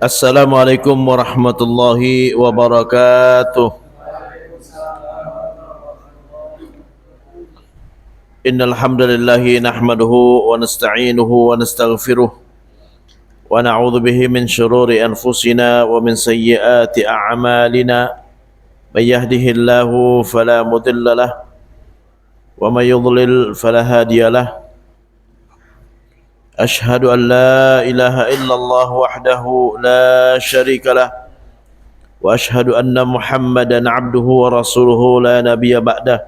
Assalamualaikum warahmatullahi wabarakatuh. Innal hamdalillahi nahmaduhu wa nasta'inuhu wa nastaghfiruh wa na'udzu bihi min shururi anfusina wa min sayyiati a'malina. May yahdihillahu fala mudilla lahu wa may yudlil fala hadiya lahu. Ashhadu an la ilaha illallah wahdahu la syarika lahu wa ashhadu anna Muhammadan 'abduhu wa rasuluhu la nabiyya ba'dah.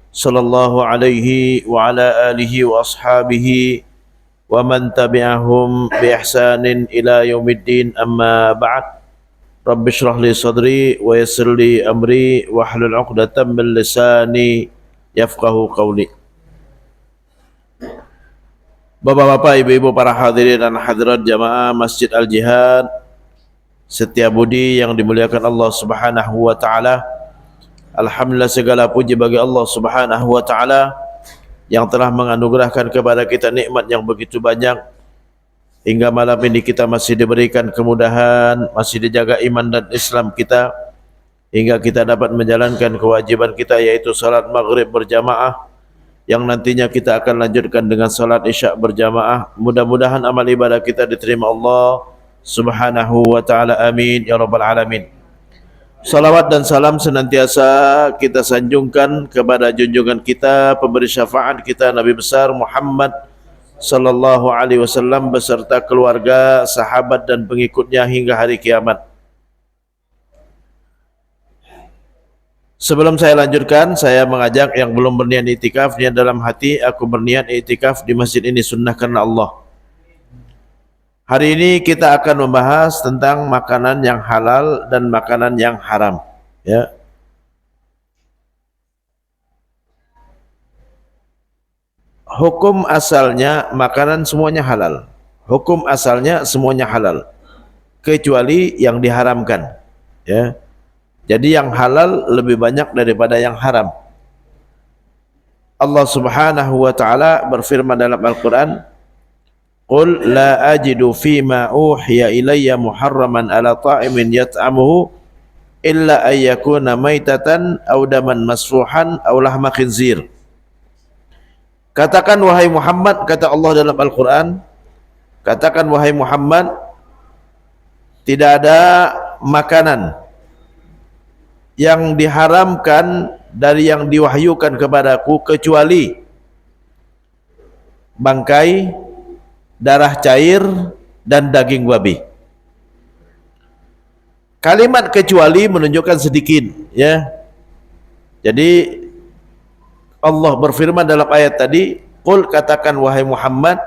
Sallallahu alaihi wa ala alihi wa ashabihi wa man tabi'ahum bi ihsanin ila yaumiddin, amma ba'd. Rabbi shrah li sadri wa yassir li amri wa hlul 'uqdatam min lisani yafqahu qawli. Bapak-bapak, ibu-ibu, para hadirin dan hadirat jamaah Masjid Al-Jihad Setiabudi yang dimuliakan Allah Subhanahu wa taala. Alhamdulillah, segala puji bagi Allah Subhanahu wa taala yang telah menganugerahkan kepada kita nikmat yang begitu banyak hingga malam ini kita masih diberikan kemudahan, masih dijaga iman dan Islam kita hingga kita dapat menjalankan kewajiban kita, yaitu salat maghrib berjamaah yang nantinya kita akan lanjutkan dengan salat isya berjamaah. Mudah-mudahan amal ibadah kita diterima Allah Subhanahu wa taala, amin ya rabbal alamin. Salawat dan salam senantiasa kita sanjungkan kepada junjungan kita, pemberi syafaat kita, Nabi besar Muhammad sallallahu alaihi wasallam beserta keluarga, sahabat dan pengikutnya hingga hari kiamat. Sebelum saya lanjutkan, saya mengajak yang belum berniat iktikaf, niat dalam hati, aku berniat iktikaf di masjid ini sunnah karena Allah. Hari ini kita akan membahas tentang makanan yang halal dan makanan yang haram, ya. Hukum asalnya makanan semuanya halal. Hukum asalnya semuanya halal kecuali yang diharamkan, ya. Jadi yang halal lebih banyak daripada yang haram. Allah Subhanahu wa taala berfirman dalam Al-Qur'an, "Qul la ajidu fima uhiya ilayya muharraman ala ta'imin yat'amuhu illa ayyakuna maitatan aw daman masfuhan aw lahma khinzir." Katakan wahai Muhammad, kata Allah dalam Al-Qur'an, katakan wahai Muhammad, tidak ada makanan yang diharamkan dari yang diwahyukan kepadaku kecuali bangkai, darah cair dan daging babi. Kalimat kecuali menunjukkan sedikit, ya. Jadi Allah berfirman dalam ayat tadi, qul, katakan wahai Muhammad,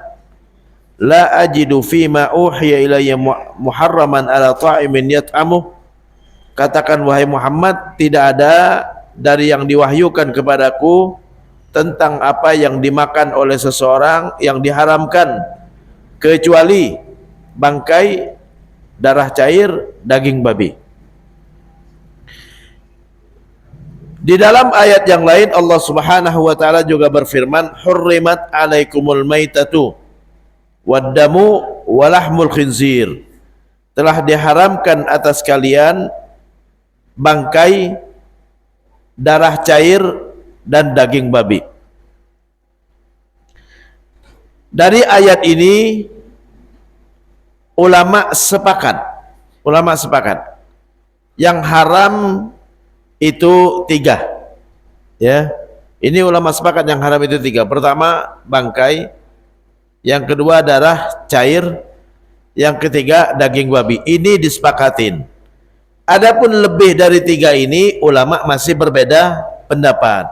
la ajidu fima uhiya ilayya muharraman ala ta'imin yat'amuh. Katakan wahai Muhammad, tidak ada dari yang diwahyukan kepadaku tentang apa yang dimakan oleh seseorang yang diharamkan kecuali bangkai, darah cair, daging babi. Di dalam ayat yang lain Allah Subhanahu wa taala juga berfirman, hurrimat alaikumul maitatu waddamu walahmul khinzir. Telah diharamkan atas kalian bangkai, darah cair dan daging babi. Dari ayat ini ulama sepakat yang haram itu 3, ya. Ini ulama sepakat yang haram itu 3. Pertama bangkai, yang kedua darah cair, yang ketiga daging babi. Ini disepakatin. Adapun lebih dari 3 ini ulama masih berbeda pendapat.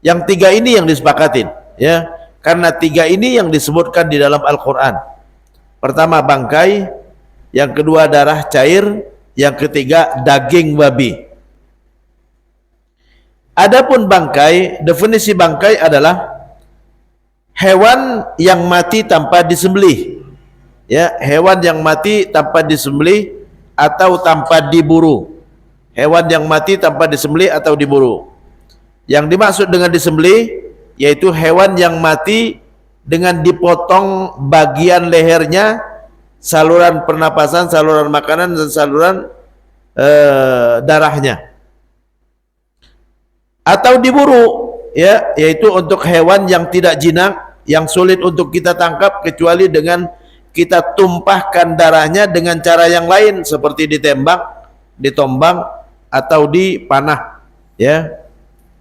Yang 3 ini yang disepakatin, ya, karena 3 ini yang disebutkan di dalam Al-Quran. Pertama bangkai, yang kedua darah cair, yang ketiga daging babi. Adapun bangkai, definisi bangkai adalah hewan yang mati tanpa disembelih, ya, hewan yang mati tanpa disembelih atau tanpa diburu. Hewan yang mati tanpa disembelih atau diburu. Yang dimaksud dengan disembelih yaitu hewan yang mati dengan dipotong bagian lehernya saluran pernapasan, saluran makanan dan saluran darahnya. Atau diburu, ya, yaitu untuk hewan yang tidak jinak, yang sulit untuk kita tangkap kecuali dengan kita tumpahkan darahnya dengan cara yang lain seperti ditembak, ditombang atau dipanah, ya.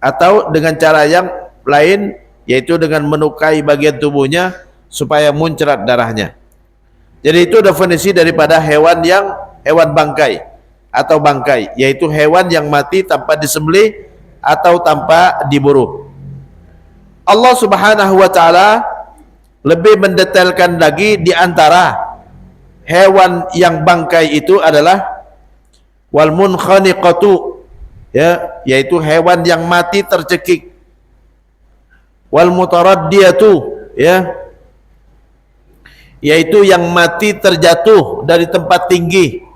Atau dengan cara yang lain yaitu dengan menukai bagian tubuhnya supaya muncrat darahnya. Jadi itu definisi daripada hewan bangkai atau bangkai, yaitu hewan yang mati tanpa disembelih atau tanpa diburu. Allah Subhanahu wa taala lebih mendetailkan lagi di antara hewan yang bangkai itu adalah wal munkhaniqatu, ya, yaitu hewan yang mati tercekik. Wal mutaraddiyatu, ya, yaitu yang mati terjatuh dari tempat tinggi.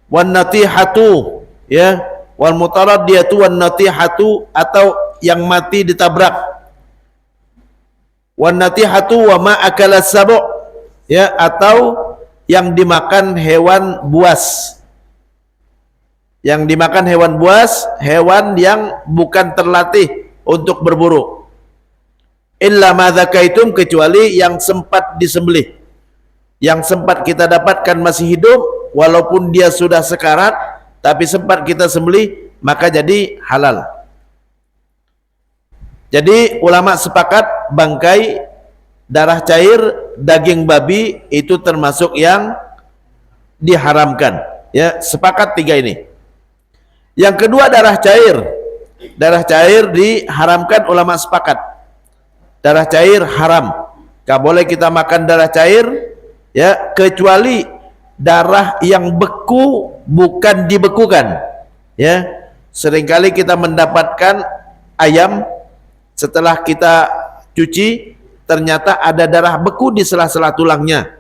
Wan natihatu, ya, wal mutaraddiyatu wan natihatu, atau yang mati ditabrak. Wan natihatu wa ma akala sabu', ya, atau yang dimakan hewan buas. Yang dimakan hewan buas, hewan yang bukan terlatih untuk berburu. Illa ma dzakaitum, kecuali yang sempat disembelih. Yang sempat kita dapatkan masih hidup walaupun dia sudah sekarat, tapi sempat kita sembelih, maka jadi halal. Jadi ulama sepakat bangkai, darah cair, daging babi itu termasuk yang diharamkan. Ya, sepakat tiga ini. Yang kedua darah cair. Darah cair diharamkan, ulama sepakat. Darah cair haram. Gak boleh kita makan darah cair, ya, kecuali darah yang beku bukan dibekukan. Ya, seringkali kita mendapatkan ayam setelah kita cuci ternyata ada darah beku di sela-sela tulangnya.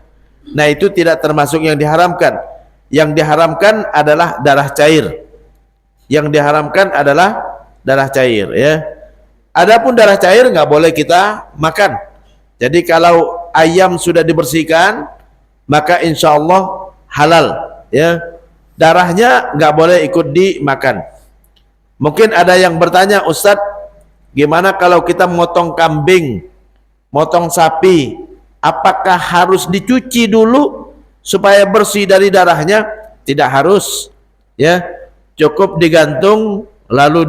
Nah, itu tidak termasuk yang diharamkan. Yang diharamkan adalah darah cair. Yang diharamkan adalah darah cair, ya. Adapun darah cair nggak boleh kita makan. Jadi kalau ayam sudah dibersihkan, maka insya Allah halal, ya. Darahnya nggak boleh ikut dimakan. Mungkin ada yang bertanya, Ustadz, gimana kalau kita motong kambing, motong sapi, apakah harus dicuci dulu supaya bersih dari darahnya? Tidak harus, ya. Cukup digantung lalu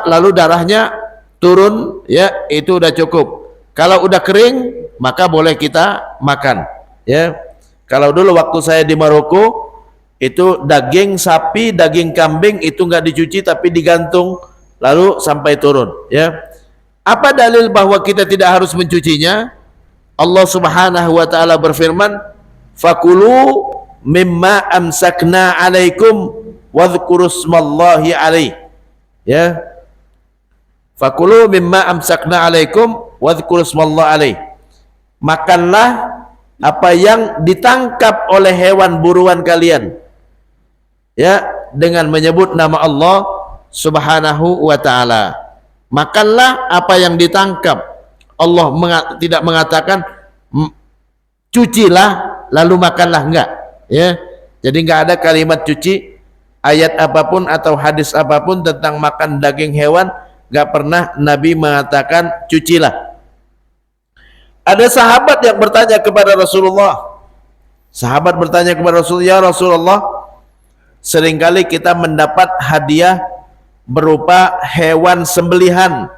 lalu darahnya turun, ya, itu udah cukup. Kalau udah kering maka boleh kita makan, ya. Kalau dulu waktu saya di Maroko itu daging sapi, daging kambing itu nggak dicuci tapi digantung lalu sampai turun, ya. Apa dalil bahwa kita tidak harus mencucinya? Allah Subhanahu wa taala berfirman, "Fakulu mimma amsakna 'alaikum wadhkurusmallahi 'alaihi." Ya. Fakulu mimma amsakna 'alaikum wadhkurusmallahi 'alaihi. Makanlah apa yang ditangkap oleh hewan buruan kalian, ya, dengan menyebut nama Allah Subhanahu wa taala. Makanlah apa yang ditangkap. Allah tidak mengatakan cucilah lalu makanlah, enggak, ya. Jadi enggak ada kalimat cuci. Ayat apapun atau hadis apapun tentang makan daging hewan enggak pernah Nabi mengatakan cucilah. Ada sahabat yang bertanya kepada Rasulullah. Sahabat bertanya kepada Rasulullah, "Ya Rasulullah, seringkali kita mendapat hadiah berupa hewan sembelihan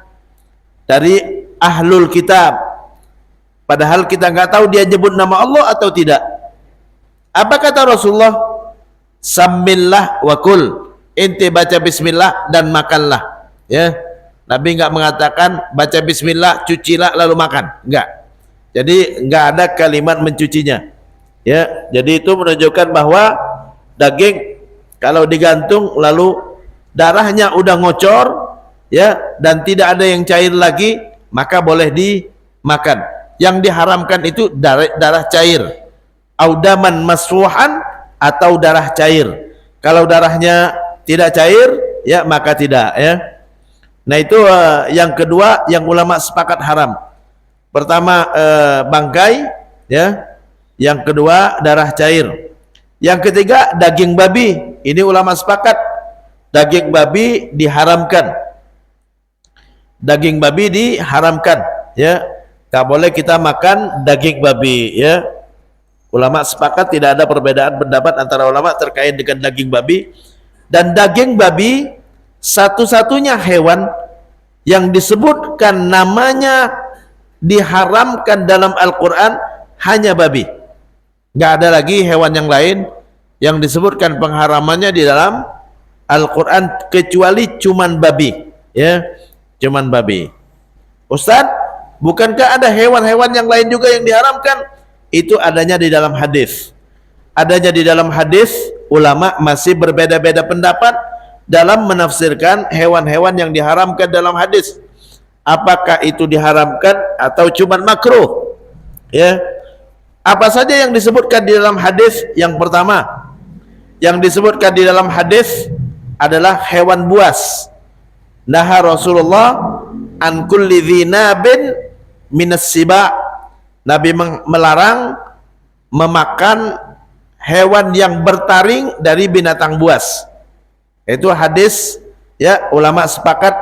dari ahlul kitab, padahal kita nggak tahu dia nyebut nama Allah atau tidak. Apa kata Rasulullah? Samillah wa kul, ente baca bismillah dan makanlah, ya. Nabi nggak mengatakan baca bismillah, cucilah lalu makan, enggak. Jadi nggak ada kalimat mencucinya, ya. Jadi itu menunjukkan bahwa daging kalau digantung lalu darahnya udah ngocor, ya, dan tidak ada yang cair lagi, maka boleh dimakan. Yang diharamkan itu darah cair, audaman masfuhan, atau darah cair. Kalau darahnya tidak cair, ya, maka tidak, ya. Nah, itu yang kedua yang ulama sepakat haram. Pertama bangkai, ya, Yang kedua, darah cair. Yang ketiga, daging babi. Ini ulama sepakat, daging babi diharamkan. Daging babi diharamkan, ya. Tak boleh kita makan daging babi, ya. Ulama sepakat, tidak ada perbedaan pendapat antara ulama terkait dengan daging babi. Dan daging babi satu-satunya hewan yang disebutkan namanya diharamkan dalam Al-Quran hanya babi. Nggak ada lagi hewan yang lain yang disebutkan pengharamannya di dalam Al-Quran kecuali cuman babi, ya, cuman babi. Ustaz, bukankah ada hewan-hewan yang lain juga yang diharamkan? Itu adanya di dalam hadis. Adanya di dalam hadis, ulama masih berbeda-beda pendapat dalam menafsirkan hewan-hewan yang diharamkan dalam hadis. Apakah itu diharamkan atau cuman makruh? Ya. Apa saja yang disebutkan di dalam hadis? Yang pertama, yang disebutkan di dalam hadis adalah hewan buas. Naha Rasulullah an kulli dzinabin minas siba. Nabi melarang memakan hewan yang bertaring dari binatang buas. Itu hadis, ya, ulama sepakat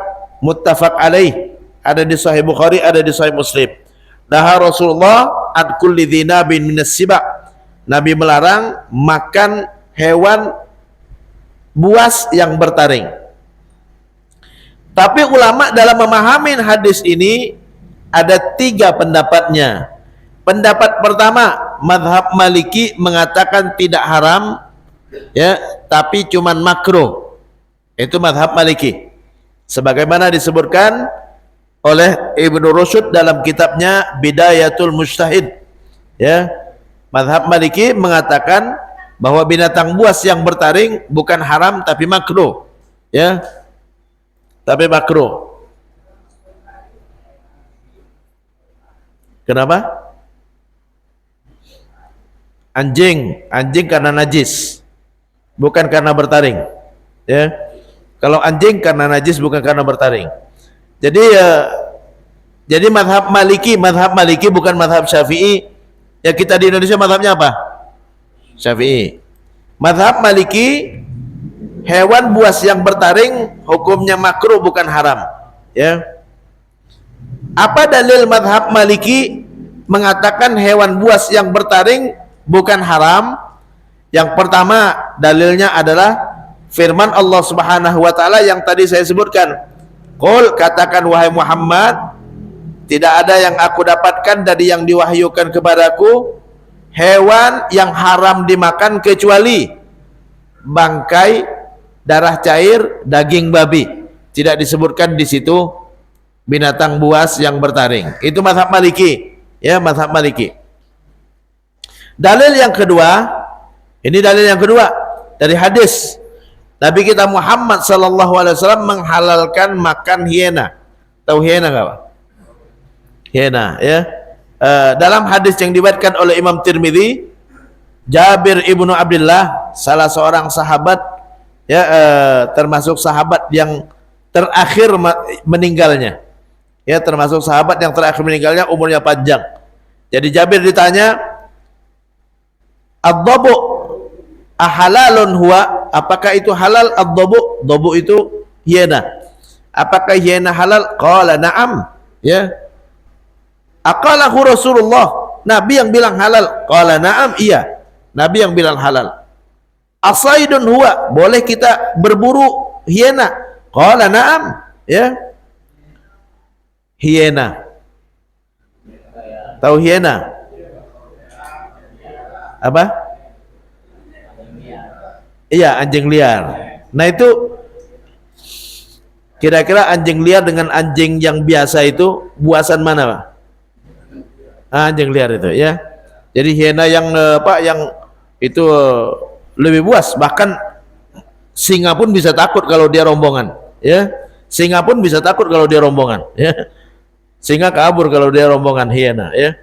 muttafaq alaih. Ada di Sahih Bukhari, ada di Sahih Muslim. Naha Rasulullah an kulli dzinabin minas siba. Nabi melarang makan hewan buas yang bertaring. Tapi ulama dalam memahami hadis ini ada 3 pendapatnya. Pendapat pertama, mazhab Maliki mengatakan tidak haram, ya, tapi cuman makruh. Itu mazhab Maliki. Sebagaimana disebutkan oleh Ibnu Rushd dalam kitabnya Bidayatul Mujtahid, ya. Mazhab Maliki mengatakan bahwa binatang buas yang bertaring bukan haram tapi makruh, ya. Tapi makruh. Kenapa? Anjing karena najis, bukan karena bertaring, ya. Kalau anjing karena najis, bukan karena bertaring. Jadi mazhab Maliki bukan mazhab Syafi'i. Ya, kita di Indonesia mazhabnya apa? Syafi'i. Mazhab Maliki, hewan buas yang bertaring hukumnya makruh bukan haram, ya. Apa dalil mazhab Maliki mengatakan hewan buas yang bertaring bukan haram? Yang pertama, dalilnya adalah firman Allah Subhanahu wa taala yang tadi saya sebutkan. Qul, katakan wahai Muhammad, tidak ada yang aku dapatkan dari yang diwahyukan kepadaku hewan yang haram dimakan kecuali bangkai, darah cair, daging babi. Tidak disebutkan di situ binatang buas yang bertaring. Itu mazhab Maliki, ya, mazhab Maliki. Dalil yang kedua, ini dalil yang kedua dari hadis. Nabi kita Muhammad sallallahu alaihi wasallam menghalalkan makan hiena. Tahu hiena enggak, Pak? Hiena, ya. Dalam hadis yang diriwayatkan oleh Imam Tirmidzi, Jabir ibnu Abdullah, salah seorang sahabat, ya, termasuk sahabat yang terakhir meninggalnya. Ya, termasuk sahabat yang terakhir meninggalnya, umurnya panjang. Jadi Jabir ditanya, ad-dhabu ahalalun huwa, apakah itu halal? Ad-dhabu, dhabu itu hiena. Apakah hiena halal? Qala na'am, ya. Aqalahu Rasulullah, Nabi yang bilang halal. Qala na'am, iya, Nabi yang bilang halal. Asaidun huwa, boleh kita berburu hiena? Qala na'am, ya. Hiena, tahu hiena? Apa? Iya, anjing liar. Nah, itu kira-kira anjing liar dengan anjing yang biasa itu buasan mana, Pak? Anjing liar itu, ya. Jadi hiena yang yang itu lebih buas, bahkan singa pun bisa takut kalau dia rombongan, ya. Singa pun bisa takut kalau dia rombongan, ya. Singa kabur kalau dia rombongan hiena, ya.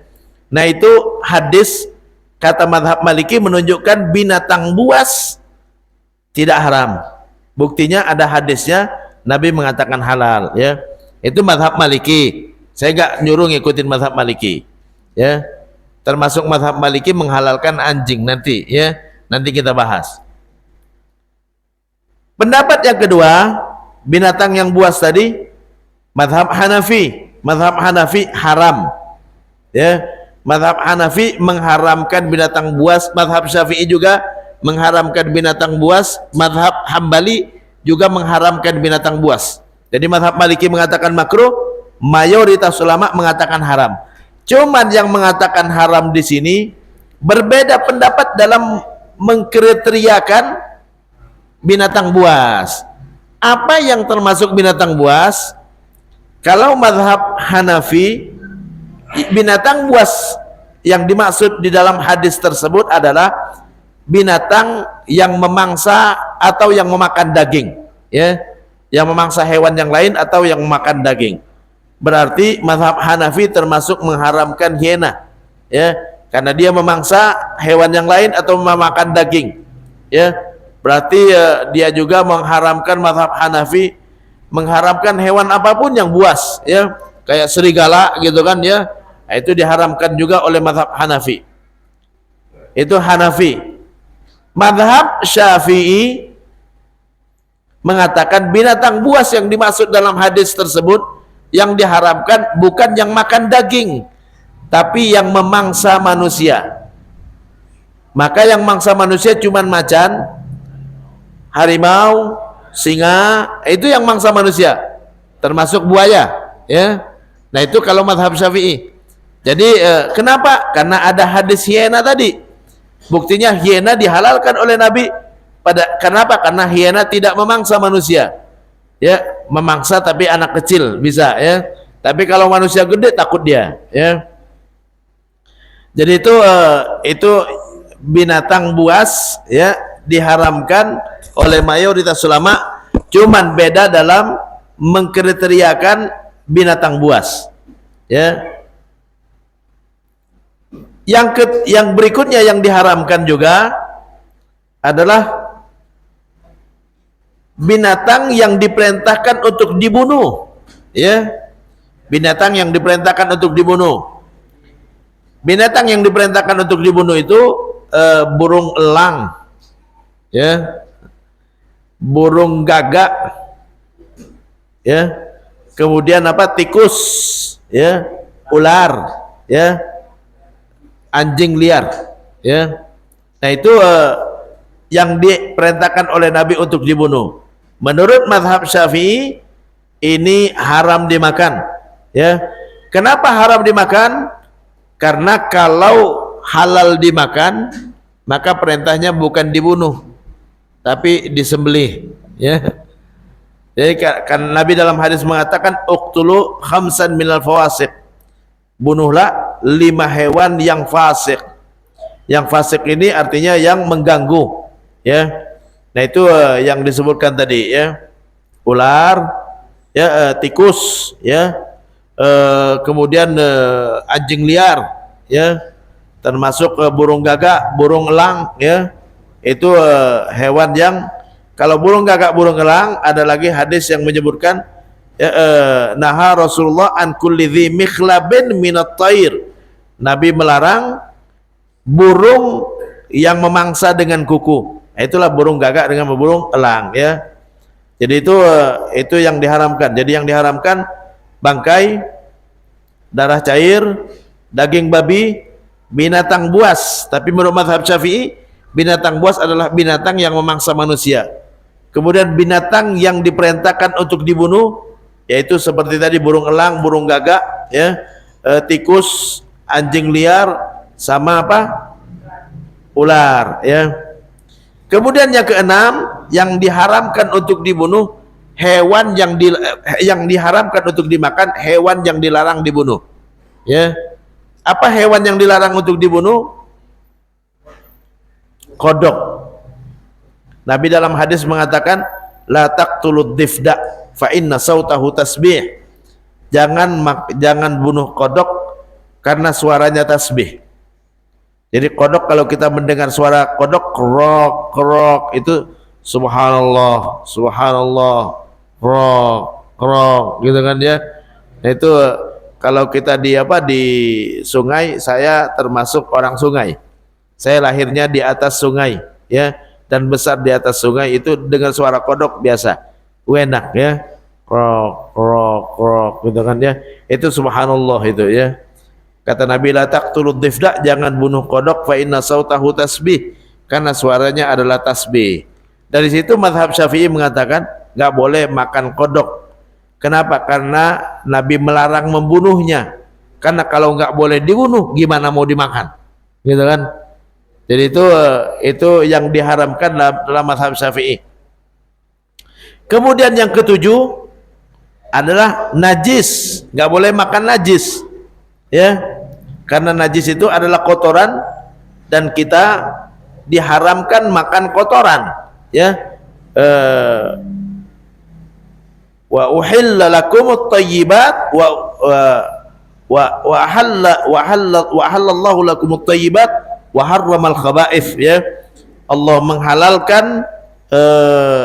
Nah, itu hadis kata mazhab Maliki menunjukkan binatang buas tidak haram. Buktinya ada hadisnya, Nabi mengatakan halal, ya. Itu mazhab Maliki. Saya enggak nyuruh ngikutin mazhab Maliki, ya. Termasuk mazhab Maliki menghalalkan anjing nanti ya. Nanti kita bahas. Pendapat yang kedua, binatang yang buas tadi, mazhab Hanafi. Mazhab Hanafi haram. Ya, mazhab Hanafi mengharamkan binatang buas, mazhab Syafi'i juga mengharamkan binatang buas, mazhab Hambali juga mengharamkan binatang buas. Jadi mazhab Maliki mengatakan makruh, mayoritas ulama mengatakan haram. Cuman yang mengatakan haram di sini berbeda pendapat dalam mengkriteriakan binatang buas. Apa yang termasuk binatang buas? Kalau mazhab Hanafi, binatang buas yang dimaksud di dalam hadis tersebut adalah binatang yang memangsa atau yang memakan daging, ya, yang memangsa hewan yang lain atau yang memakan daging. Berarti mazhab Hanafi termasuk mengharamkan hiena, ya, karena dia memangsa hewan yang lain atau memakan daging, ya. Berarti dia juga mengharamkan, mazhab Hanafi mengharamkan hewan apapun yang buas, ya, kayak serigala gitu kan, ya. Nah, itu diharamkan juga oleh mazhab Hanafi. Itu Hanafi. Mazhab Syafi'i mengatakan binatang buas yang dimaksud dalam hadis tersebut yang diharamkan bukan yang makan daging, tapi yang memangsa manusia. Maka yang mangsa manusia cuman macan, harimau, singa, itu yang mangsa manusia, termasuk buaya, ya. Nah, itu kalau mazhab Syafi'i. Jadi kenapa? Karena ada hadis hiena tadi. Buktinya hiena dihalalkan oleh Nabi. Kenapa? Karena hiena tidak memangsa manusia, ya, memangsa tapi anak kecil bisa, ya. Tapi kalau manusia gede takut dia, ya. Jadi itu binatang buas, ya, diharamkan oleh mayoritas ulama. Cuman beda dalam mengkriteriakan binatang buas, ya. Yang berikutnya yang diharamkan juga adalah binatang yang diperintahkan untuk dibunuh, ya. Binatang yang diperintahkan untuk dibunuh. Binatang yang diperintahkan untuk dibunuh itu burung elang, ya, burung gagak, ya, kemudian apa, tikus, ya, ular, ya, anjing liar, ya. Nah, itu yang diperintahkan oleh Nabi untuk dibunuh. Menurut mazhab Syafi'i ini haram dimakan, ya. Kenapa haram dimakan? Karena kalau halal dimakan, maka perintahnya bukan dibunuh tapi disembelih, ya. Jadi kan Nabi dalam hadis mengatakan uqtulu khamsan minal fawasiq, bunuhlah 5 hewan yang fasik. Yang fasik ini artinya yang mengganggu, ya. Nah, itu yang disebutkan tadi, ya, ular, ya, tikus, ya, kemudian anjing liar, ya, termasuk burung gagak, burung elang, ya. Itu hewan yang, kalau burung gagak, burung elang, ada lagi hadis yang menyebutkan, ya, naha Rasulullah an kulli dhi mikhlabin minat tair. Nabi melarang burung yang memangsa dengan kuku. Itulah burung gagak dengan burung elang, ya. Jadi itu yang diharamkan. Jadi yang diharamkan bangkai, darah cair, daging babi, binatang buas. Tapi menurut mazhab Syafi'i, binatang buas adalah binatang yang memangsa manusia. Kemudian binatang yang diperintahkan untuk dibunuh, yaitu seperti tadi burung elang, burung gagak, ya, tikus, anjing liar, sama apa, ular, ya. Kemudian yang keenam, yang diharamkan untuk dibunuh, hewan yang diharamkan untuk dimakan, hewan yang dilarang dibunuh, ya. Apa hewan yang dilarang untuk dibunuh? Kodok. Nabi dalam hadis mengatakan la taqtulud difda fa inna sautahu tasbih. Jangan bunuh kodok karena suaranya tasbih. Jadi kodok, kalau kita mendengar suara kodok krok krok, itu subhanallah subhanallah krok krok, gitu kan, ya. Nah, itu kalau kita di sungai, saya termasuk orang sungai. Saya lahirnya di atas sungai, ya, dan besar di atas sungai. Itu dengan suara kodok biasa, enak ya, krok krok krok gitu kan ya. Itu subhanallah itu ya. Kata Nabi, la taqtulud dhifda, jangan bunuh kodok, fa inna sautahu tasbih, karena suaranya adalah tasbih. Dari situ mazhab Syafi'i mengatakan nggak boleh makan kodok. Kenapa? Karena Nabi melarang membunuhnya. Karena kalau nggak boleh dibunuh, gimana mau dimakan? Gitu kan? Jadi itu yang diharamkan dalam mazhab Syafi'i. Kemudian yang ketujuh adalah najis. Nggak boleh makan najis, ya. Karena najis itu adalah kotoran dan kita diharamkan makan kotoran, ya. Wa uhilla lakumut thayyibat wa halallahu lakumut thayyibat wa harramal khaba'ith, ya. Allah menghalalkan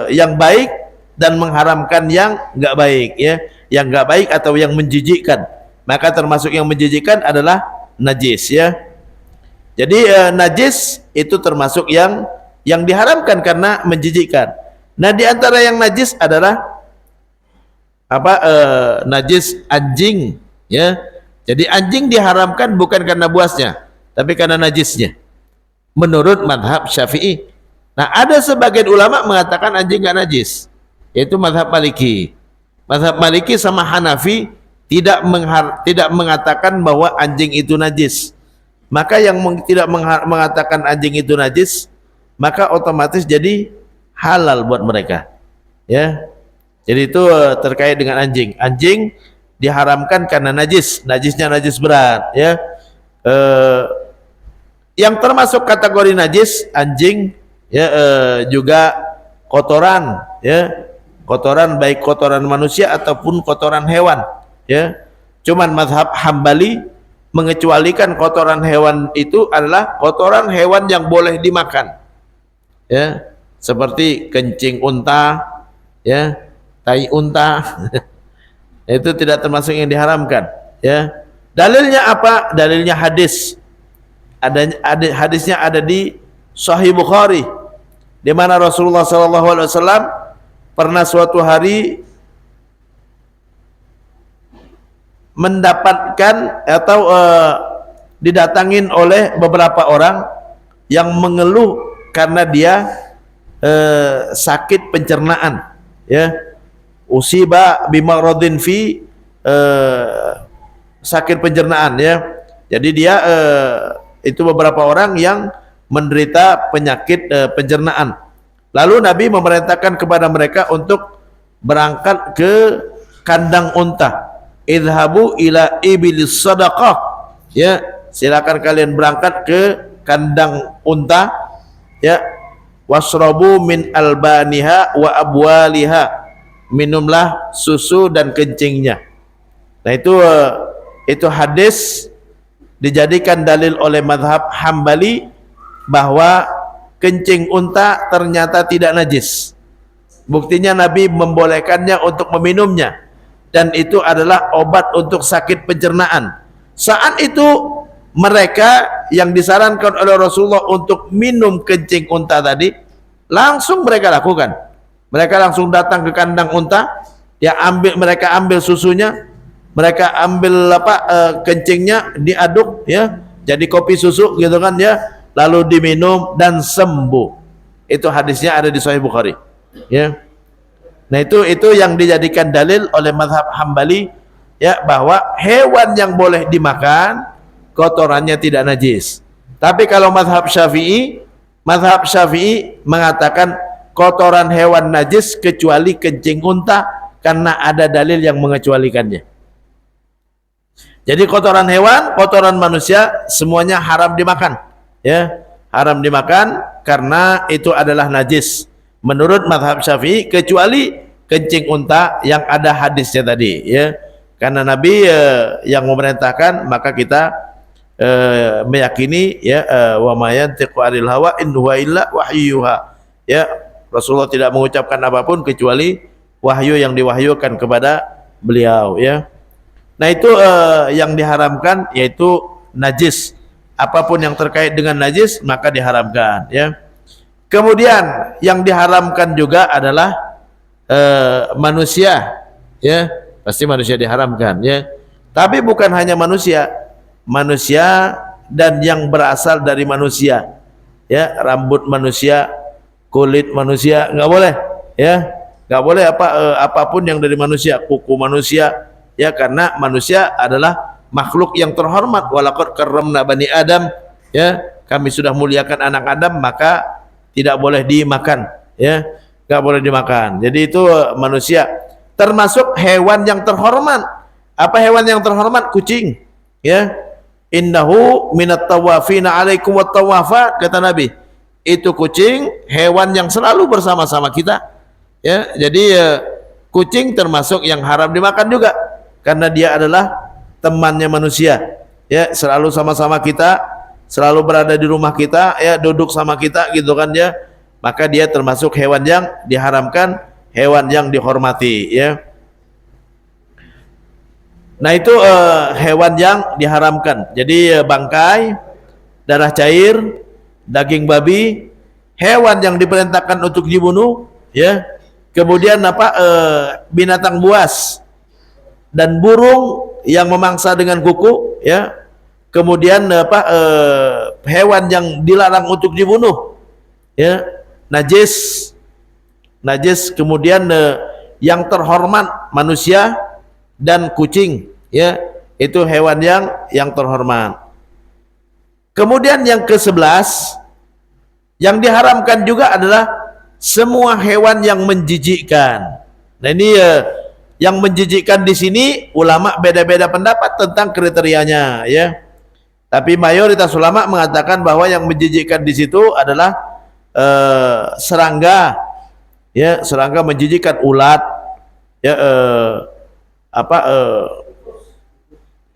yang baik dan mengharamkan yang enggak baik, ya. Yang enggak baik atau yang menjijikkan. Maka termasuk yang menjijikkan adalah najis, ya. Jadi najis itu termasuk yang diharamkan karena menjijikkan. Nah, di antara yang najis adalah najis anjing, ya. Jadi anjing diharamkan bukan karena buasnya, tapi karena najisnya, menurut mazhab Syafi'i. Nah, ada sebagian ulama mengatakan anjing nggak najis, yaitu mazhab Maliki. Mazhab Maliki sama Hanafi tidak mengatakan bahwa anjing itu najis. Maka yang tidak mengatakan anjing itu najis, maka otomatis jadi halal buat mereka, ya. Jadi itu terkait dengan anjing. Anjing diharamkan karena najis, najisnya najis berat, ya. Yang termasuk kategori najis anjing, ya, juga kotoran, ya. Kotoran baik kotoran manusia ataupun kotoran hewan, ya. Cuman mazhab Hambali mengecualikan kotoran hewan itu adalah kotoran hewan yang boleh dimakan, ya. Seperti kencing unta, ya, tai unta. Itu tidak termasuk yang diharamkan, ya. Dalilnya apa? Dalilnya hadis. Hadisnya ada di Sahih Bukhari, di mana Rasulullah SAW pernah suatu hari mendapatkan atau didatangin oleh beberapa orang yang mengeluh karena dia sakit pencernaan, ya. Usiba bimaradin fi, sakit pencernaan, ya. Jadi dia itu beberapa orang yang menderita penyakit pencernaan. Lalu Nabi memerintahkan kepada mereka untuk berangkat ke kandang unta. Idhabu ila ibilis sadaqah, ya, silakan kalian berangkat ke kandang unta, ya. Wasrabu min albaniha wa abwaliha, minumlah susu dan kencingnya. Nah, itu hadis dijadikan dalil oleh mazhab Hambali bahwa kencing unta ternyata tidak najis. Buktinya Nabi membolehkannya untuk meminumnya, dan itu adalah obat untuk sakit pencernaan. Saat itu mereka yang disarankan oleh Rasulullah untuk minum kencing unta tadi, langsung mereka lakukan. Mereka langsung datang ke kandang unta, mereka ambil susunya, mereka ambil kencingnya, diaduk, ya, jadi kopi susu gitu kan, ya, lalu diminum dan sembuh. Itu hadisnya ada di Sahih Bukhari, ya. Nah, itu yang dijadikan dalil oleh mazhab Hambali, ya, bahwa hewan yang boleh dimakan kotorannya tidak najis. Tapi kalau mazhab Syafi'i mengatakan kotoran hewan najis kecuali kencing unta, karena ada dalil yang mengecualikannya. Jadi kotoran hewan, kotoran manusia semuanya haram dimakan, ya, haram dimakan karena itu adalah najis menurut mazhab Syafi'i, kecuali kencing unta yang ada hadisnya tadi, ya. Karena Nabi yang memerintahkan, maka kita meyakini, ya, wa ma yantiqu 'anil hawa in huwa illa wahyuha, ya. Rasulullah tidak mengucapkan apapun kecuali wahyu yang diwahyukan kepada beliau, ya. Nah itu yang diharamkan yaitu najis. Apapun yang terkait dengan najis maka diharamkan, ya. Kemudian yang diharamkan juga adalah manusia, ya. Pasti manusia diharamkan, ya. Tapi bukan hanya manusia, manusia dan yang berasal dari manusia, ya. Rambut manusia, kulit manusia nggak boleh, ya. Nggak boleh apapun yang dari manusia, kuku manusia. Ya, karena manusia adalah makhluk yang terhormat. Walaqad karramna bani Adam, ya, kami sudah muliakan anak Adam, maka tidak boleh dimakan, ya, nggak boleh dimakan. Jadi itu manusia termasuk hewan yang terhormat. Apa hewan yang terhormat? Kucing, ya. Innahu minat tawafina alaikum wat tawafat, kata Nabi. Itu kucing hewan yang selalu bersama-sama kita, ya. Jadi kucing termasuk yang haram dimakan juga, karena dia adalah temannya manusia, ya, selalu sama-sama kita, selalu berada di rumah kita, ya, duduk sama kita gitu kan, ya. Maka dia termasuk hewan yang diharamkan, hewan yang dihormati, ya. Nah itu hewan yang diharamkan. Jadi bangkai, darah cair, daging babi, hewan yang diperintahkan untuk dibunuh, ya. Kemudian binatang buas dan burung yang memangsa dengan kuku, ya. Kemudian hewan yang dilarang untuk dibunuh, ya, najis. Kemudian yang terhormat manusia dan kucing, ya, itu hewan yang terhormat. Kemudian yang ke-11 yang diharamkan juga adalah semua hewan yang menjijikkan. Nah ini yang menjijikkan di sini ulama beda-beda pendapat tentang kriterianya, ya. Tapi mayoritas ulama mengatakan bahwa yang menjijikkan di situ adalah serangga, ya, serangga menjijikkan, ulat, ya,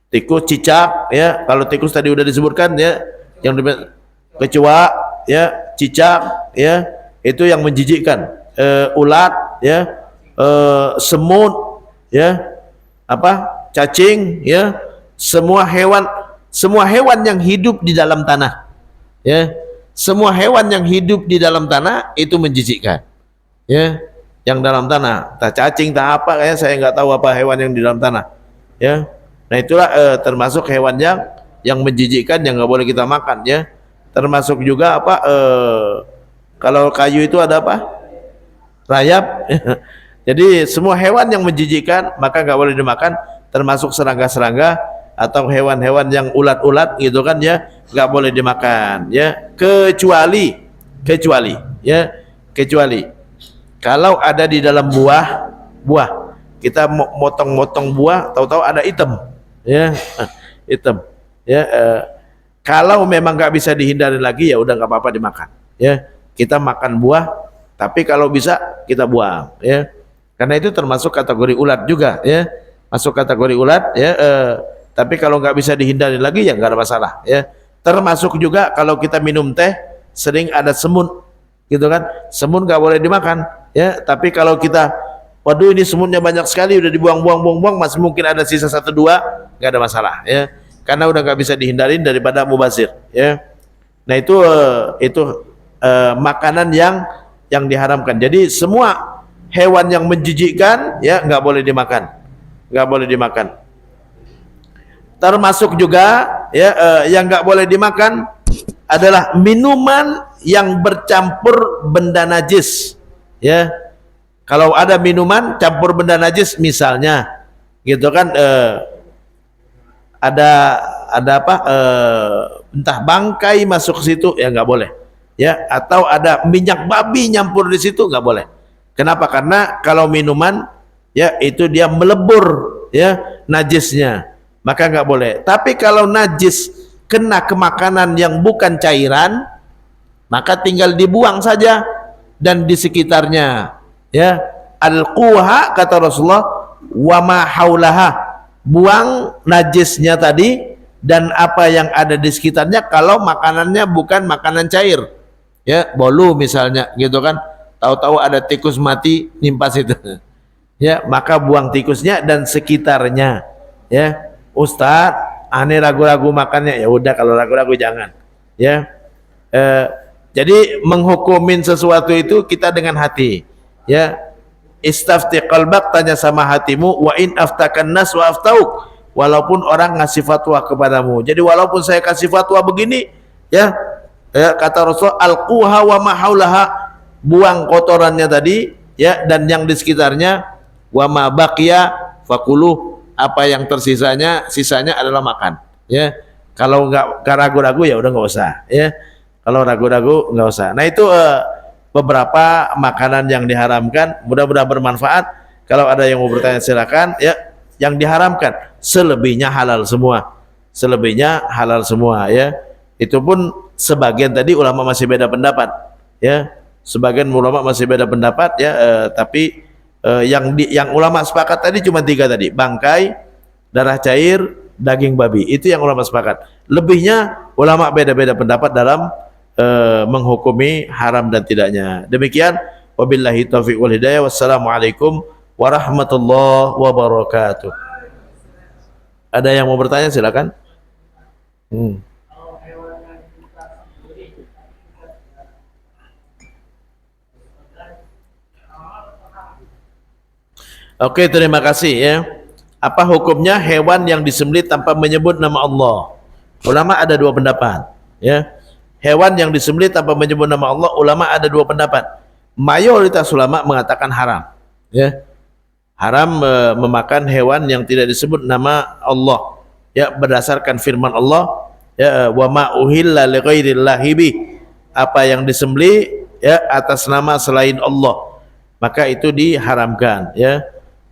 tikus, cicak, ya. Kalau tikus tadi udah disebutkan, ya, yang kecoa, ya, cicak, ya, itu yang menjijikkan. Ulat, ya, semut, ya, cacing, ya, semua hewan yang hidup di dalam tanah, ya, semua hewan yang hidup di dalam tanah itu menjijikkan, ya, yang dalam tanah, tak cacing, tak apa, kayak saya nggak tahu apa hewan yang di dalam tanah, ya. Nah itulah termasuk hewan yang menjijikkan, yang nggak boleh kita makan, ya. Termasuk juga kalau kayu itu ada apa? Rayap. Jadi semua hewan yang menjijikkan maka nggak boleh dimakan, termasuk serangga-serangga atau hewan-hewan yang ulat-ulat gitu kan, ya, nggak boleh dimakan, ya, kecuali kalau ada di dalam buah kita motong-motong buah, tahu-tahu ada hitam, ya, hitam, ya, kalau memang nggak bisa dihindari lagi, ya udah nggak apa-apa dimakan, ya, kita makan buah, tapi kalau bisa kita buang, ya. Karena itu termasuk kategori ulat juga, ya, masuk kategori ulat, ya. Tapi kalau nggak bisa dihindari lagi, ya nggak ada masalah, ya. Termasuk juga kalau kita minum teh sering ada semut, gitu kan, semut nggak boleh dimakan, ya. Tapi kalau kita, waduh ini semutnya banyak sekali, udah dibuang-buang, masih mungkin ada sisa 1-2, nggak ada masalah, ya. Karena udah nggak bisa dihindarin daripada mubazir, ya. Nah itu makanan yang diharamkan. Jadi semua hewan yang menjijikkan, ya, nggak boleh dimakan, termasuk juga, ya, yang nggak boleh dimakan adalah minuman yang bercampur benda najis, ya. Kalau ada minuman campur benda najis, misalnya gitu kan, ada entah bangkai masuk ke situ, ya nggak boleh, ya. Atau ada minyak babi nyampur di situ, nggak boleh. Kenapa? Karena kalau minuman, ya, itu dia melebur, ya, najisnya, maka nggak boleh. Tapi kalau najis kena ke makanan yang bukan cairan, maka tinggal dibuang saja dan di sekitarnya, ya. Al-quha, kata Rasulullah, wa ma haulaha, buang najisnya tadi dan apa yang ada di sekitarnya kalau makanannya bukan makanan cair, ya, bolu misalnya gitu kan, tahu-tahu ada tikus mati nimpas itu, ya, maka buang tikusnya dan sekitarnya, Ya, Ustaz, aneh ragu-ragu makannya. Ya udah, kalau ragu-ragu jangan. Ya, jadi menghukumin sesuatu itu kita dengan hati. Ya, istafti qalbak, tanya sama hatimu. Wa in aftakan nas wa aftauk, walaupun orang ngasih fatwa kepadamu. Jadi walaupun saya kasih fatwa begini, ya, kata Rasul, alquha wa ma haulaha, buang kotorannya tadi, ya, dan yang di sekitarnya, wa ma baqiya fakuluh, apa yang sisanya adalah makan. Ya, kalau nggak ragu-ragu ya udah nggak usah. Ya, kalau ragu-ragu nggak usah. Nah itu beberapa makanan yang diharamkan. Mudah-mudahan bermanfaat. Kalau ada yang mau bertanya silakan. Ya, yang diharamkan, selebihnya halal semua. Selebihnya halal semua. Ya, itu pun sebagian tadi ulama masih beda pendapat. Ya, sebagian ulama masih beda pendapat. Ya, tapi yang ulama sepakat tadi cuma 3 tadi: bangkai, darah cair, daging babi. Itu yang ulama sepakat. Lebihnya ulama beda-beda pendapat dalam menghukumi haram dan tidaknya. Demikian, wabillahi taufiq wal hidayah. Wassalamualaikum warahmatullahi wabarakatuh. Ada yang mau bertanya silakan. Oke, terima kasih ya. Apa hukumnya hewan yang disembelih tanpa menyebut nama Allah? Ulama ada 2 pendapat. Ya, hewan yang disembelih tanpa menyebut nama Allah, ulama ada 2 pendapat. Mayoritas ulama mengatakan haram. Ya, haram memakan hewan yang tidak disebut nama Allah. Ya, berdasarkan firman Allah, ya, wa ma uhilla li ghairillahi bi, apa yang disembelih ya atas nama selain Allah, maka itu diharamkan. Ya,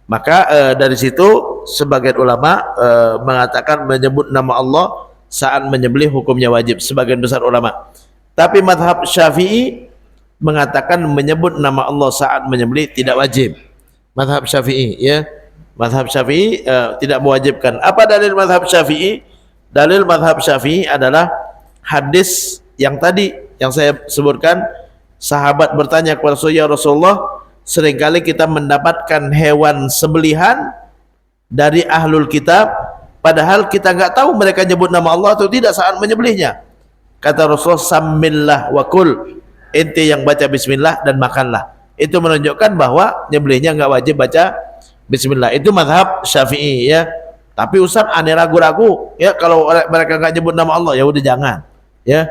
maka dari situ sebagian ulama mengatakan menyebut nama Allah saat menyembelih hukumnya wajib, sebagian besar ulama. Tapi mazhab Syafi'i mengatakan menyebut nama Allah saat menyembelih tidak wajib. Mazhab Syafi'i, ya, mazhab Syafi'i tidak mewajibkan. Apa dalil mazhab Syafi'i? Dalil mazhab Syafi'i adalah hadis yang tadi yang saya sebutkan. Sahabat bertanya kepada Rasulullah, ya Rasulullah, seringkali kita mendapatkan hewan sembelihan dari ahlul kitab, padahal kita nggak tahu mereka nyebut nama Allah atau tidak saat menyembelihnya. Kata Rasul, sammillah wa kul, ente yang baca bismillah dan makanlah. Itu menunjukkan bahwa nyembelihnya nggak wajib baca bismillah. Itu mazhab Syafi'i, ya. Tapi Ustaz, aneh ragu-ragu, ya, kalau mereka nggak nyebut nama Allah, ya udah jangan. Ya,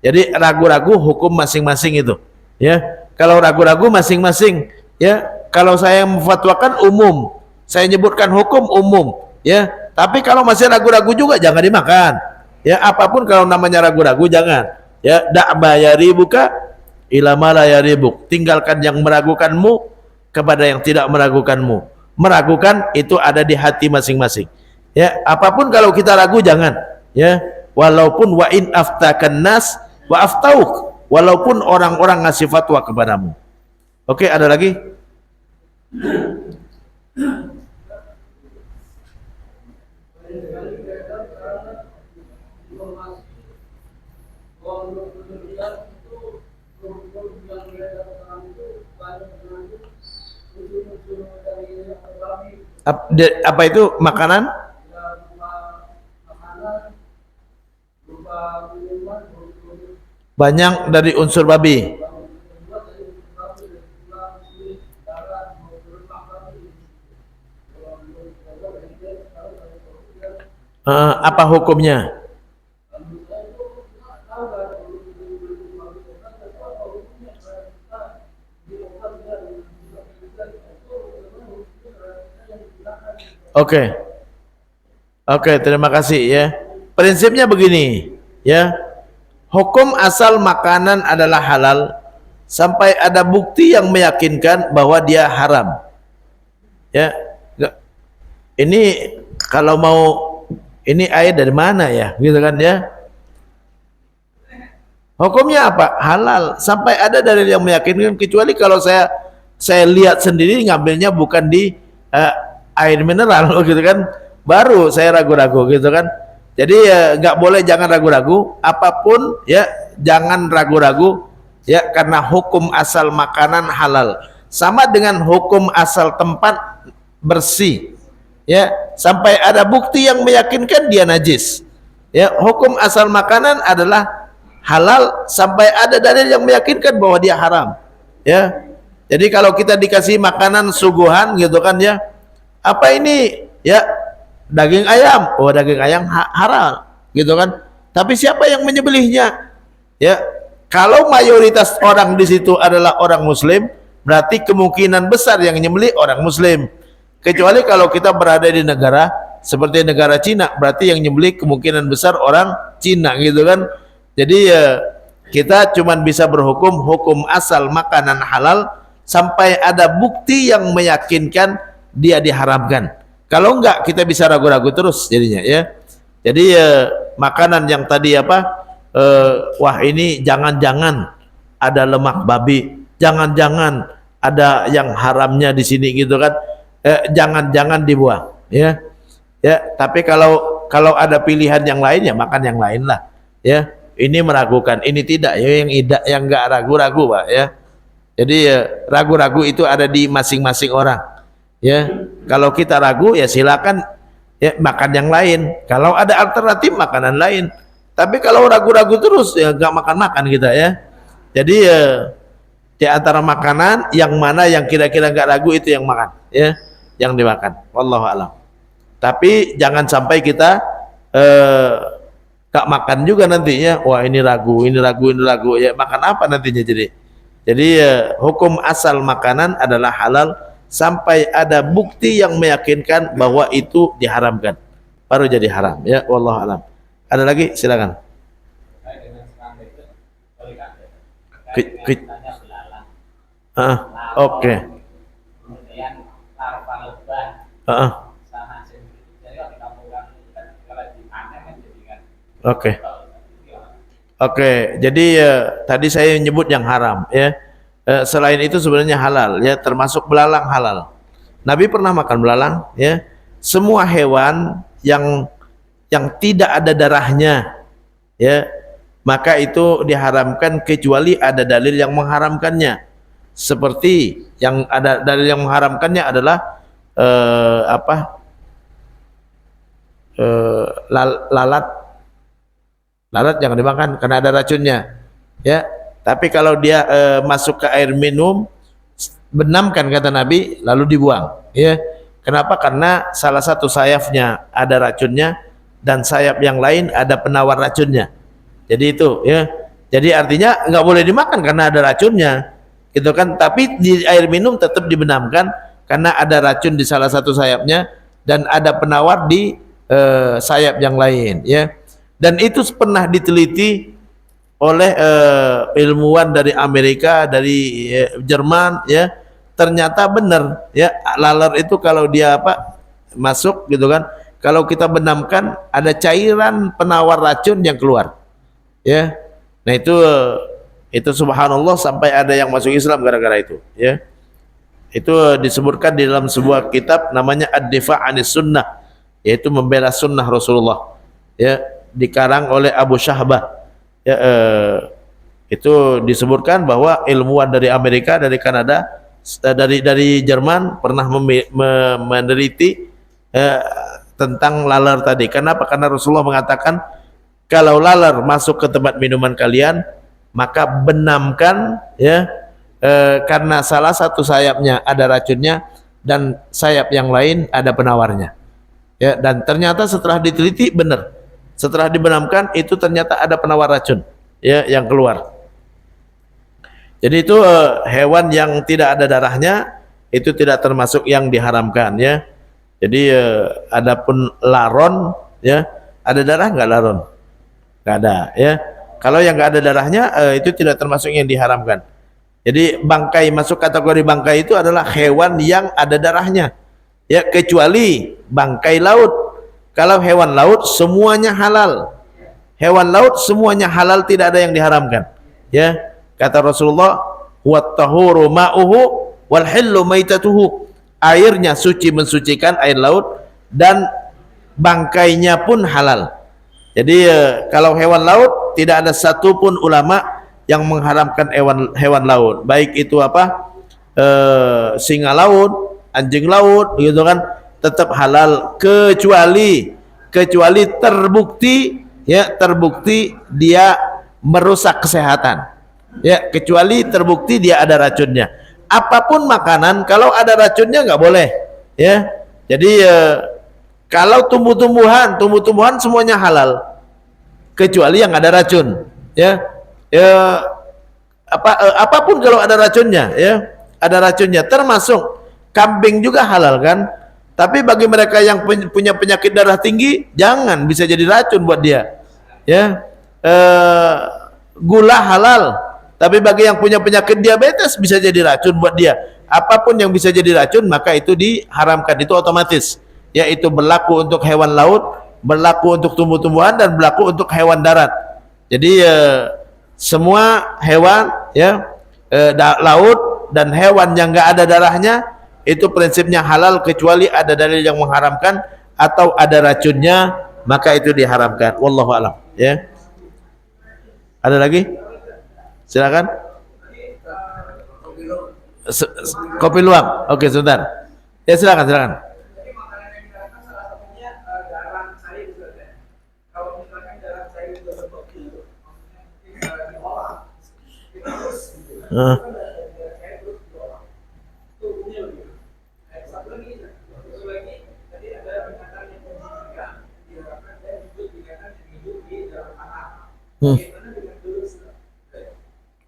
jadi ragu-ragu hukum masing-masing itu. Ya, kalau ragu-ragu masing-masing. Ya, kalau saya memfatwakan umum, saya nyebutkan hukum umum. Ya, tapi kalau masih ragu-ragu juga jangan dimakan. Ya, apapun kalau namanya ragu-ragu jangan. Ya, da'ba yaribuka ila ma la yaribuk. Tinggalkan yang meragukanmu kepada yang tidak meragukanmu. Meragukan itu ada di hati masing-masing. Ya, apapun kalau kita ragu jangan. Ya, walaupun wa in aftakan nas wa aftauk, walaupun orang-orang ngasih fatwa kepadamu. Oke, ada lagi? Apa itu makanan? Banyak dari unsur babi. Apa hukumnya? Oke. Oke, terima kasih ya. Prinsipnya begini, ya. Hukum asal makanan adalah halal sampai ada bukti yang meyakinkan bahwa dia haram. Ya. Ini kalau mau, ini ayat dari mana ya? Gitu kan ya. Hukumnya apa? Halal sampai ada dalil yang meyakinkan, kecuali kalau saya lihat sendiri ngambilnya bukan di air mineral gitu kan, baru saya ragu-ragu gitu kan. Jadi ya nggak boleh, jangan ragu-ragu apapun ya, jangan ragu-ragu ya, karena hukum asal makanan halal sama dengan hukum asal tempat bersih ya, sampai ada bukti yang meyakinkan dia najis. Ya, hukum asal makanan adalah halal sampai ada dalil yang meyakinkan bahwa dia haram. Ya. Jadi kalau kita dikasih makanan suguhan gitu kan ya, apa ini? Ya, daging ayam. Oh, daging ayam haram gitu kan. Tapi siapa yang menyembelihnya? Ya, kalau mayoritas orang di situ adalah orang muslim, berarti kemungkinan besar yang menyembelih orang muslim. Kecuali kalau kita berada di negara seperti negara Cina, berarti yang menyembelih kemungkinan besar orang Cina gitu kan. Jadi kita cuman bisa berhukum hukum asal makanan halal sampai ada bukti yang meyakinkan dia diharamkan. Kalau enggak, kita bisa ragu-ragu terus jadinya ya. Jadi makanan yang tadi apa, wah ini jangan-jangan ada lemak babi, jangan-jangan ada yang haramnya di sini gitu kan, jangan-jangan dibuang ya. Ya, tapi kalau ada pilihan yang lain ya makan yang lain lah ya. Ini meragukan, ini tidak ya, yang enggak ragu-ragu Pak ya. Jadi ragu-ragu itu ada di masing-masing orang ya. Kalau kita ragu ya silakan ya makan yang lain. Kalau ada alternatif makanan lain. Tapi kalau ragu-ragu terus ya nggak makan-makan kita ya. Jadi di antara makanan yang mana yang kira-kira nggak ragu itu yang makan ya, yang dimakan. Wallahu a'lam. Tapi jangan sampai kita nggak makan juga nantinya. Wah ini ragu, ini ragu, ini ragu ya, makan apa nantinya jadi. Jadi hukum asal makanan adalah halal sampai ada bukti yang meyakinkan bahwa itu diharamkan, baru jadi haram ya. Wallahu a'lam. Ada lagi silakan. Oke. Oke. Oke. Jadi tadi saya menyebut yang haram ya. Selain itu sebenarnya halal ya, termasuk belalang halal. Nabi pernah makan belalang ya. Semua hewan yang tidak ada darahnya ya, maka itu diharamkan kecuali ada dalil yang mengharamkannya. Seperti yang ada dalil yang mengharamkannya adalah lalat jangan dimakan karena ada racunnya ya. Tapi kalau dia masuk ke air minum, benamkan kata Nabi, lalu dibuang ya. Kenapa? Karena salah satu sayapnya ada racunnya dan sayap yang lain ada penawar racunnya. Jadi itu ya. Jadi artinya nggak boleh dimakan karena ada racunnya, gitu kan. Tapi di air minum tetap dibenamkan karena ada racun di salah satu sayapnya dan ada penawar di sayap yang lain, ya. Dan itu pernah diteliti oleh ilmuwan dari Amerika, dari Jerman, ya. Ternyata benar, ya, laler itu kalau dia masuk, gitu kan. Kalau kita benamkan ada cairan penawar racun yang keluar, ya. Nah itu subhanallah sampai ada yang masuk Islam gara-gara itu, ya. Itu disebutkan di dalam sebuah kitab namanya Ad-Difa' Anis Sunnah, yaitu membela sunnah Rasulullah, ya, dikarang oleh Abu Syahbah, ya. Itu disebutkan bahwa ilmuwan dari Amerika, dari Kanada, dari Jerman pernah meneliti tentang laler tadi. Kenapa? Karena Rasulullah mengatakan kalau laler masuk ke tempat minuman kalian, maka benamkan, ya, karena salah satu sayapnya ada racunnya dan sayap yang lain ada penawarnya, ya. Dan ternyata setelah diteliti benar, setelah dibenamkan itu ternyata ada penawar racun, ya, yang keluar. Jadi itu hewan yang tidak ada darahnya itu tidak termasuk yang diharamkan, ya. Jadi adapun laron, ya, ada darah nggak laron? Nggak ada, ya. Kalau yang nggak ada darahnya itu tidak termasuk yang diharamkan. Jadi bangkai, masuk kategori bangkai itu adalah hewan yang ada darahnya, ya, kecuali bangkai laut. Kalau hewan laut semuanya halal, hewan laut semuanya halal, tidak ada yang diharamkan, ya. Kata Rasulullah, "Wat tahuru ma'uhu wal hillu maitatuhu." Airnya suci, mensucikan air laut, dan bangkainya pun halal. Jadi kalau hewan laut tidak ada satupun ulama yang mengharamkan hewan laut, baik itu singa laut, anjing laut, gitu kan, tetap halal kecuali terbukti dia merusak kesehatan. Ya, kecuali terbukti dia ada racunnya. Apapun makanan kalau ada racunnya nggak boleh. Ya. Jadi kalau tumbuh-tumbuhan semuanya halal kecuali yang ada racun. Ya. Apapun kalau ada racunnya, ya, ada racunnya, termasuk kambing juga halal kan. Tapi bagi mereka yang punya penyakit darah tinggi, jangan, bisa jadi racun buat dia. Ya, gula halal, tapi bagi yang punya penyakit diabetes bisa jadi racun buat dia. Apapun yang bisa jadi racun maka itu diharamkan, itu otomatis. Yaitu berlaku untuk hewan laut, berlaku untuk tumbuh-tumbuhan, dan berlaku untuk hewan darat. Jadi semua hewan, ya, laut dan hewan yang enggak ada darahnya itu prinsipnya halal kecuali ada dalil yang mengharamkan atau ada racunnya, maka itu diharamkan. Wallahu a'lam. Ya. Ada lagi? Silakan. Kopi luwak. Oke, sebentar. Ya, silakan.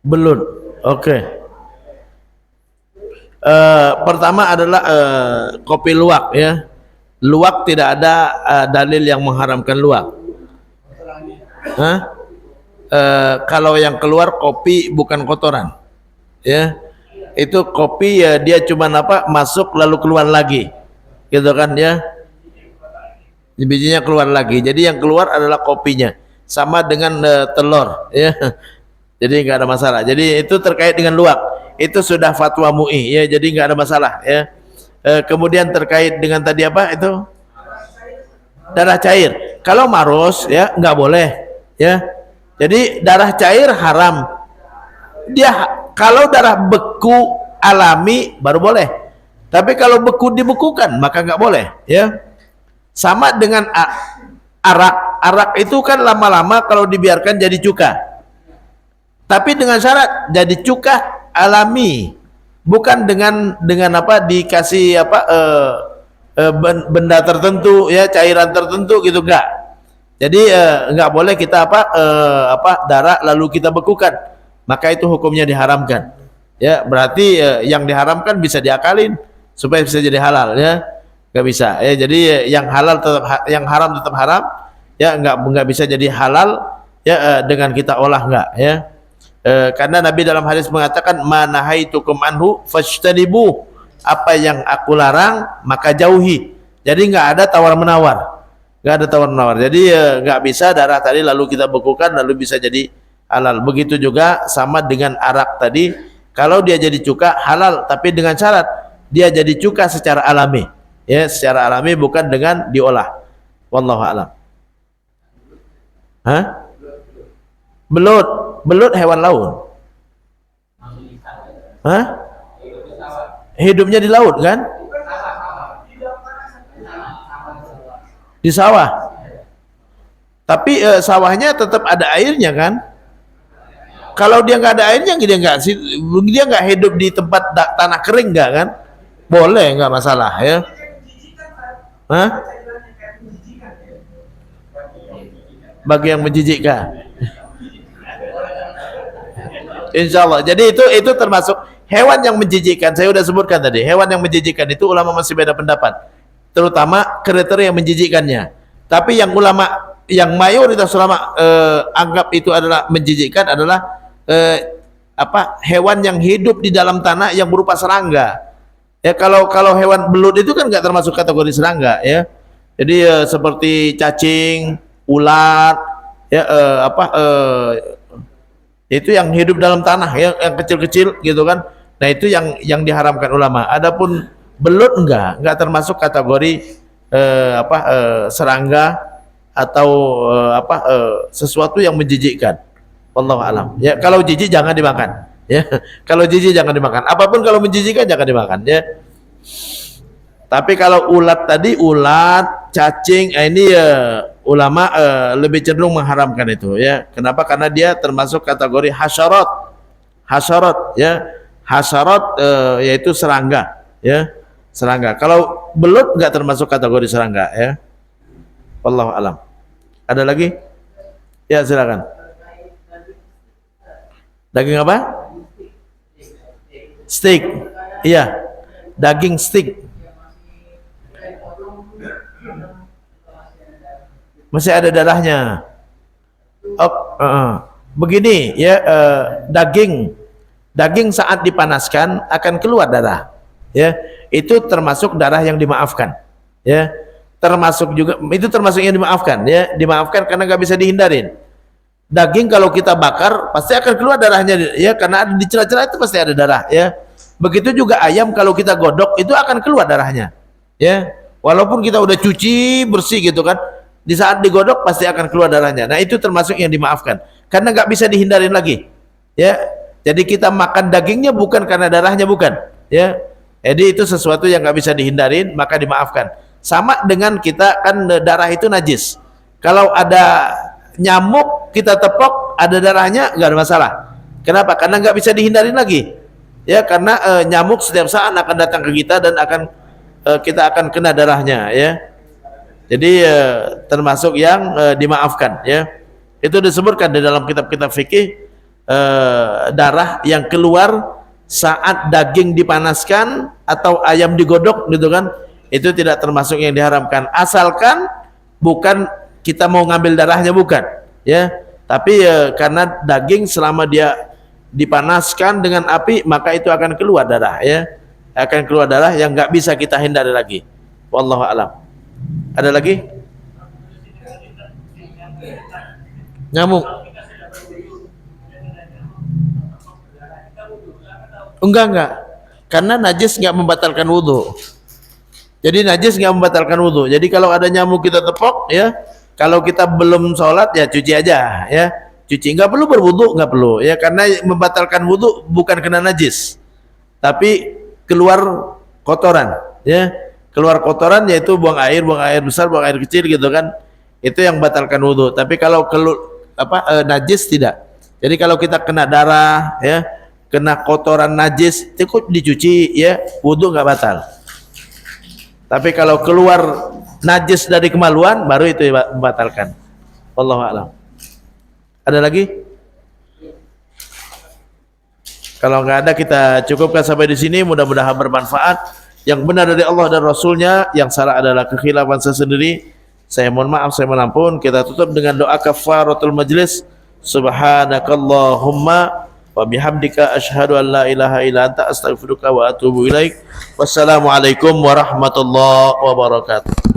Belut. Oke. Pertama adalah kopi luwak, ya. Luwak tidak ada dalil yang mengharamkan luwak. Kalau yang keluar kopi bukan kotoran, ya. Itu kopi, ya, dia cuma masuk lalu keluar lagi, gitu kan, ya. Bijinya keluar lagi. Jadi yang keluar adalah kopinya. Sama dengan telur, ya. Jadi nggak ada masalah. Jadi itu terkait dengan luwak. Itu sudah fatwa MUI, ya. Jadi nggak ada masalah, ya. Kemudian terkait dengan tadi apa itu? Darah cair. Kalau marus, ya, nggak boleh, ya. Jadi darah cair haram. Dia kalau darah beku alami baru boleh. Tapi kalau beku dibekukan maka nggak boleh, ya. Sama dengan arak. Arak itu kan lama-lama kalau dibiarkan jadi cuka. Tapi dengan syarat jadi cuka alami, bukan dengan dikasih benda tertentu, ya, cairan tertentu gitu, enggak. Jadi enggak boleh kita darah lalu kita bekukan, maka itu hukumnya diharamkan. Ya, berarti yang diharamkan bisa diakalin supaya bisa jadi halal, ya. Enggak bisa, ya. Jadi yang halal tetap, yang haram tetap haram, ya, enggak bisa jadi halal, ya, dengan kita olah, enggak, ya. Karena Nabi dalam hadis mengatakan manahaitukum anhu fajtanibu, apa yang aku larang maka jauhi. Jadi enggak ada tawar menawar, jadi enggak bisa darah tadi lalu kita bekukan lalu bisa jadi halal. Begitu juga sama dengan arak tadi, kalau dia jadi cuka halal, tapi dengan syarat dia jadi cuka secara alami, ya, secara alami, bukan dengan diolah. Wallahu a'lam. Belut hewan laut. Hidupnya di laut kan? Di sawah. Tapi sawahnya tetap ada airnya kan? Kalau dia nggak ada airnya, dia nggak hidup di tempat tanah kering, nggak kan? Boleh, nggak masalah, ya. Bagi yang menjijikkan. Insya Allah. Jadi itu termasuk hewan yang menjijikkan. Saya sudah sebutkan tadi, hewan yang menjijikkan itu ulama masih beda pendapat, terutama kriteria yang menjijikkannya. Tapi yang mayoritas ulama anggap itu adalah menjijikkan adalah hewan yang hidup di dalam tanah yang berupa serangga. Ya, kalau hewan belut itu kan nggak termasuk kategori serangga, ya. Jadi seperti cacing, ulat, ya, itu yang hidup dalam tanah, yang kecil-kecil gitu kan. Nah, itu yang diharamkan ulama. Adapun belut enggak termasuk kategori serangga atau sesuatu yang menjijikkan. Wallahu a'lam. Ya, kalau jijik jangan dimakan, ya. Kalau jijik jangan dimakan. Apapun kalau menjijikkan jangan dimakan, ya. Tapi kalau ulat tadi, ulat, cacing, ini ulama lebih cenderung mengharamkan itu ya. Kenapa? Karena dia termasuk kategori hasyarat. Hasyarat ya. Hasyarat yaitu serangga ya. Serangga. Kalau belut enggak termasuk kategori serangga ya. Wallahu alam. Ada lagi? Ya, silakan. Daging apa? Steak. Iya. Daging steak. Masih ada darahnya. Begini ya, daging saat dipanaskan akan keluar darah. Ya, itu termasuk darah yang dimaafkan. Ya, termasuk juga itu termasuk yang dimaafkan. Ya, dimaafkan karena nggak bisa dihindarin. Daging kalau kita bakar pasti akan keluar darahnya. Ya, karena di celah-celah itu pasti ada darah. Ya, begitu juga ayam kalau kita godok itu akan keluar darahnya. Ya, walaupun kita udah cuci bersih gitu kan. Di saat digodok pasti akan keluar darahnya. Nah itu termasuk yang dimaafkan karena nggak bisa dihindarin lagi ya. Jadi kita makan dagingnya bukan karena darahnya, bukan ya. Jadi itu sesuatu yang nggak bisa dihindarin, maka dimaafkan. Sama dengan kita kan, darah itu najis. Kalau ada nyamuk kita tepok ada darahnya nggak ada masalah. Kenapa? Karena nggak bisa dihindarin lagi ya, karena nyamuk setiap saat akan datang ke kita dan kita akan kena darahnya ya. Jadi termasuk yang dimaafkan ya. Itu disebutkan di dalam kitab-kitab fikih, darah yang keluar saat daging dipanaskan atau ayam digodok gitu kan, itu tidak termasuk yang diharamkan, asalkan bukan kita mau ngambil darahnya, bukan ya. Tapi karena daging selama dia dipanaskan dengan api maka itu akan keluar darah ya, akan keluar darah yang nggak bisa kita hindari lagi. Wallahu a'lam. Ada lagi? Nyamuk? Enggak. Karena najis enggak membatalkan wudu. Jadi najis enggak membatalkan wudu. Jadi kalau ada nyamuk kita tepok ya, kalau kita belum sholat ya cuci aja ya. Cuci, enggak perlu berwudu, enggak perlu ya, karena membatalkan wudu bukan kena najis. Tapi keluar kotoran ya. Keluar kotoran yaitu buang air besar, buang air kecil gitu kan, itu yang batalkan wudhu. Tapi kalau najis tidak. Jadi kalau kita kena darah ya, kena kotoran najis, cukup dicuci ya, wudhu nggak batal. Tapi kalau keluar najis dari kemaluan baru itu membatalkan. Wallahu a'lam. Ada lagi? Kalau nggak ada kita cukupkan sampai di sini. Mudah-mudahan bermanfaat. Yang benar dari Allah dan Rasulnya, yang salah adalah kekhilafan saya sendiri. Saya mohon maaf, saya mohon ampun. Kita tutup dengan doa kafaratul majlis. Subhanakallahumma wa bihamdika asyhadu an la ilaha illa anta astaghfiruka wa atubu ilaik. Wassalamualaikum warahmatullahi wabarakatuh.